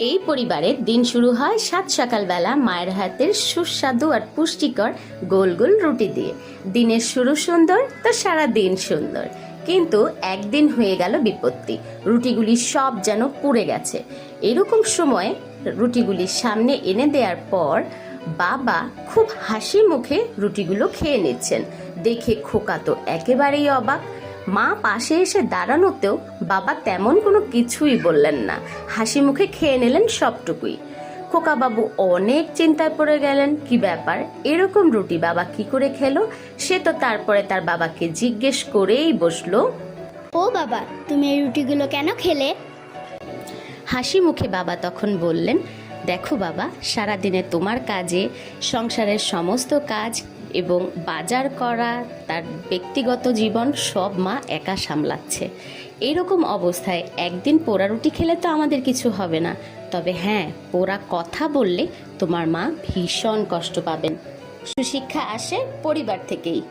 এই পরিবারের দিন শুরু হয় সাত সকালবেলা মায়ের হাতের সুস্বাদু আর পুষ্টিকর গোল গোল রুটি দিয়ে। দিনের শুরু সুন্দর তো সারা দিন সুন্দর। কিন্তু একদিন হয়ে গেল বিপত্তি, রুটিগুলি সব যেন পুড়ে গেছে। এরকম সময় রুটিগুলি সামনে এনে দেওয়ার পর বাবা খুব হাসি মুখে রুটিগুলো খেয়ে নিচ্ছেন। দেখে খোকা তো একেবারেই অবাক। মা পাশে এসে দাঁড়ানোতেও বাবা তেমন কোনো কিছুই বললেন না, হাসি মুখে খেয়ে নিলেন সবটুকুই। খোকা বাবু অনেক চিন্তায় পড়ে গেলেন, কি ব্যাপার, এরকম রুটি বাবা কি করে খেলো। সে তো তারপরে তার বাবাকে জিজ্ঞেস করেই বসলো, ও বাবা, তুমি এই রুটিগুলো কেন খেলে? হাসি মুখে বাবা তখন বললেন, দেখো বাবা, সারাদিনে তোমার কাজে সংসারের সমস্ত কাজ এবং বাজার করা, তার ব্যক্তিগত জীবন সব মা একা সামলাচ্ছে। এইরকম অবস্থায় একদিন পোড়া রুটি খেলে তো আমাদের কিছু হবে না, তবে হ্যাঁ, পোড়া কথা বললে তোমার মা ভীষণ কষ্ট পাবেন। সুশিক্ষা আসে পরিবার থেকেই।